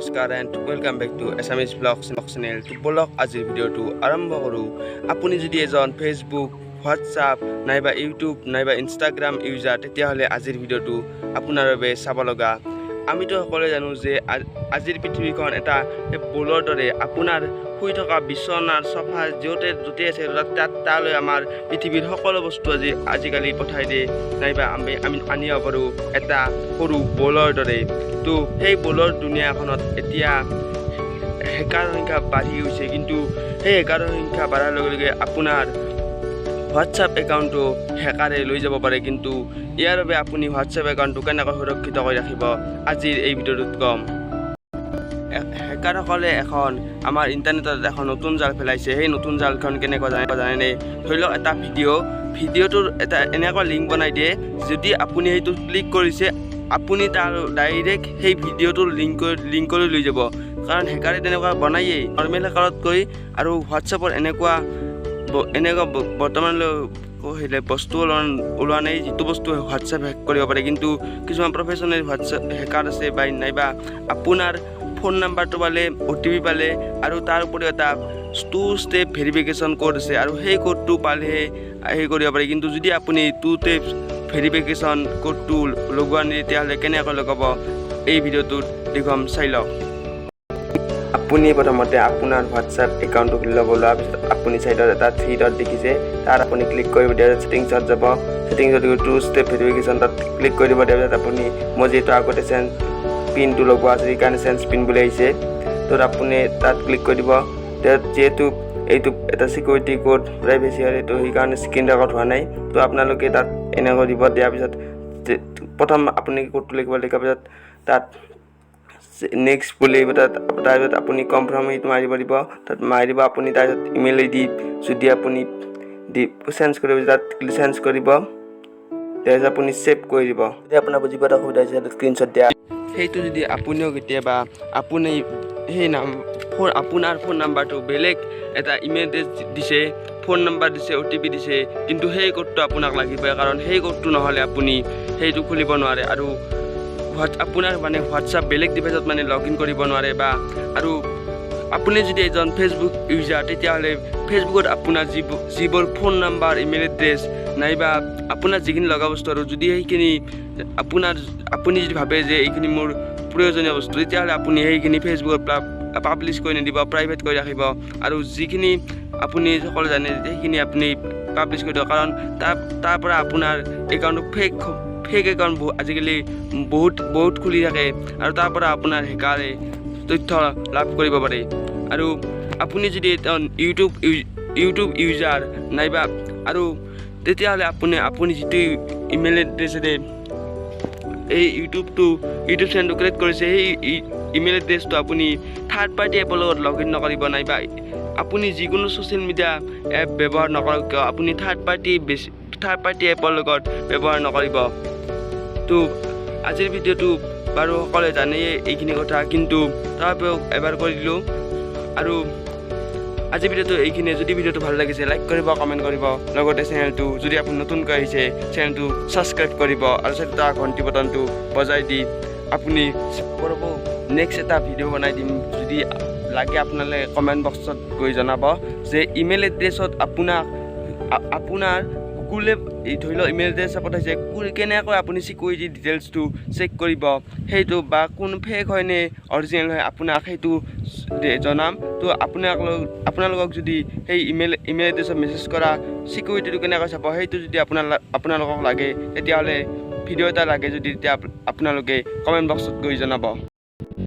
নমস্কাৰ and welcome back to Assamese blogs channel. বলক আজিৰ ভিডিঅ'টো আৰম্ভ কৰোঁ। আপুনি যদি এজন ফেচবুক, হোৱাটছআপ নাইবা ইউটিউব নাইবা ইনষ্টাগ্ৰাম ইউজাৰ, তেতিয়াহ'লে আজিৰ ভিডিঅ'টো আপোনাৰ বাবে চাব লগা। আমিতো সকলোৱে জানো যে আজিৰ পৃথিৱীখন এটা বলৰ দৰে। আপোনাৰ শুই থকা বিচনাৰ চফা য'তে আছে তালৈ আমাৰ পৃথিৱীৰ সকলো বস্তু আজিকালি পঠাই দিয়ে, নাইবা আমি আনিব পাৰোঁ এটা সৰু বলৰ দৰে। তো সেই বলৰ দুনিয়াখনত এতিয়া হেকাৰ সংখ্যা বাঢ়ি গৈছে, কিন্তু সেই হেকাৰ সংখ্যা বাঢ়াৰ লগে লগে আপোনাৰ হোৱাটছআপ একাউণ্টটো হেকাৰে লৈ যাব পাৰে। কিন্তু ইয়াৰ বাবে আপুনি হোৱাটছআপ একাউণ্টটো কেনেকৈ সুৰক্ষিত কৰি ৰাখিব আজিৰ এই ভিডিঅ'টোত ক'ম। হেকাৰসকলে আমাৰ ইণ্টাৰনেটত এখন নতুন জাল পেলাইছে। সেই নতুন জালখন কেনেকৈ জানেনে? ধৰি লওক এটা ভিডিঅ'টোৰ এটা এনেকুৱা লিংক বনাই দিয়ে, যদি আপুনি সেইটো ক্লিক কৰিছে আপুনি তাৰ ডাইৰেক্ট সেই ভিডিঅ'টোৰ লিংকলৈ লৈ যাব। কাৰণ হেকাৰে তেনেকুৱা বনায়েই নৰ্মেল হেকাৰতকৈ। আৰু হোৱাটছআপৰ এনেকুৱা বৰ্তমানলৈ বস্তু ওলোৱা নাই যিটো বস্তু হোৱাটছআপ হেক কৰিব পাৰে। কিন্তু কিছুমান প্ৰফেশ্যনেল হোৱাটছআপ হেকাৰ আছে নাইবা আপোনাৰ ফোন নাম্বাৰটো পালে, OTP পালে, আৰু তাৰ উপৰিও এটা 2 ষ্টেপ ভেৰিফিকেশ্যন কোড আছে, আৰু সেই কোডটো পালেহে হেৰি কৰিব পাৰে। কিন্তু যদি আপুনি 2 ষ্টেপ ভেৰিফিকেশ্যন কোডটো লগোৱা নাই, তেতিয়াহ'লে কেনেকৈ লগাব এই ভিডিঅ'টোত দেখুৱাম, চাই লওক। আপুনি প্ৰথমতে আপোনাৰ হোৱাটছআপ একাউণ্টটো খুলি ল'ব। লোৱাৰ পিছত আপুনি চাইডত এটা 3 ডট দেখিছে, তাত আপুনি ক্লিক কৰিব দিয়া। ছেটিংছত যাব, ছেটিংছত 2 ষ্টেপ ভেৰিফিকেশ্যন তাত ক্লিক কৰি দিব। তাৰপিছত আপুনি মই যিহেতু আগতে পিনটো লগোৱা আছে সেইকাৰণে চেঞ্জ পিন বুলি আহিছে, তো আপুনি তাত ক্লিক কৰি দিব। যিহেতু এইটো এটা চিকিউৰিটি কোড, প্ৰাইভেচি হয়, এইটো সেইকাৰণে স্ক্ৰীন ৰেকৰ্ড হোৱা নাই। তো আপোনালোকে তাত এনেকৈ দিব। দিয়াৰ পিছত প্ৰথম আপুনি কোডটো লিখিব, লিখাৰ পিছত তাত নেক্সট বুলি তাৰপিছত আপুনি কনফাৰ্মটো মাৰিব দিব। তাত মাৰি দিব আপুনি। তাৰপিছত ইমেইল ID যদি আপুনি চেঞ্জ কৰিব তাত চেঞ্জ কৰিব। তাৰপিছত আপুনি ছেভ কৰি দিব। যদি আপোনাৰ বুজিব এটা অসুবিধা হৈছে স্ক্ৰীনশ্বট দিয়া। সেইটো যদি আপুনিও কেতিয়াবা আপুনি সেই আপোনাৰ ফোন নাম্বাৰটো বেলেগ এটা ইমেইল এড্ৰেছ দিছে, ফোন নাম্বাৰ দিছে, OTP দিছে, কিন্তু সেই কোডটো আপোনাক লাগিবই। কাৰণ সেই কোডটো নহ'লে আপুনি সেইটো খুলিব নোৱাৰে, আৰু আপোনাৰ হোৱাটছআপ বেলেগ ডিভাইচত লগ ইন কৰিব নোৱাৰে। আৰু আপুনি যদি এজন ফেচবুক ইউজাৰ, তেতিয়াহ'লে ফেচবুকত আপোনাৰ যিবোৰ ফোন নাম্বাৰ, ইমেইল এড্ৰেছ নাইবা আপোনাৰ যিখিনি লগা বস্তু, আৰু যদি সেইখিনি আপুনি যদি ভাবে যে এইখিনি মোৰ প্ৰয়োজনীয় বস্তু, তেতিয়াহ'লে আপুনি সেইখিনি ফেচবুকত পাব্লিছ কৰি নিদিব, প্ৰাইভেট কৰি ৰাখিব। আৰু যিখিনি আপুনি সকলো জানে সেইখিনি আপুনি পাব্লিছ কৰি দিব। কাৰণ তাৰ পৰা আপোনাৰ একাউণ্টটো ফেক একাউণ্ট আজিকালি বহুত খুলি থাকে, আৰু তাৰ পৰা আপোনাৰ হেকাৰে তথ্য লাভ কৰিব পাৰে। আৰু আপুনি যদি ইউটিউব ইউজাৰ নাইবা, আৰু তেতিয়াহ'লে আপুনি যিটো ইমেইল এড্ৰেছেৰে এই ইউটিউব চেনেলটো ক্ৰিয়েট কৰিছে, সেই ইমেইল এড্ৰেছটো আপুনি থাৰ্ড পাৰ্টি এপৰ লগত লগ ইন নকৰিব, নাইবা আপুনি যিকোনো ছ'চিয়েল মিডিয়া এপ ব্যৱহাৰ নকৰক কিয় আপুনি থাৰ্ড পাৰ্টি এপৰ লগত ব্যৱহাৰ নকৰিব। তো আজিৰ ভিডিঅ'টো বাৰু সকলোৱে জানেই এইখিনি কথা, কিন্তু তথাপিও এবাৰ কৰি দিলোঁ। আৰু আজিৰ ভিডিঅ'টো এইখিনিয়ে। যদি ভিডিঅ'টো ভাল লাগিছে লাইক কৰিব, কমেণ্ট কৰিব, লগতে চেনেলটো যদি আপুনি নতুনকৈ আহিছে চেনেলটো ছাবস্ক্ৰাইব কৰিব, আৰু চাইডত ঘণ্টি বটনটো বজাই দি আপুনি কৰিব। নেক্সট এটা ভিডিঅ' বনাই দিম। যদি লাগে আপোনালোকে কমেণ্ট বক্সত গৈ জনাব যে ইমেইল এড্ৰেছত আপোনাৰ গুগলে ধৰি লওক ইমেইল এড্ৰেছ পঠাইছে, কেনেকৈ আপুনি চিকিউৰিটি ডিটেইলছটো চেক কৰিব, সেইটো বা কোন ফেক হয় নে অৰিজিনেল হয়, আপোনাক সেইটো জনাম। তো আপোনালোকক যদি সেই ইমেইল এড্ৰেছত মেছেজ কৰা চিকিউৰিটিটো কেনেকৈ চাব, সেইটো যদি আপোনালোকক লাগে, তেতিয়াহ'লে ভিডিঅ' এটা লাগে যদি, তেতিয়া আপোনালোকে কমেণ্ট বক্সত গৈ জনাব।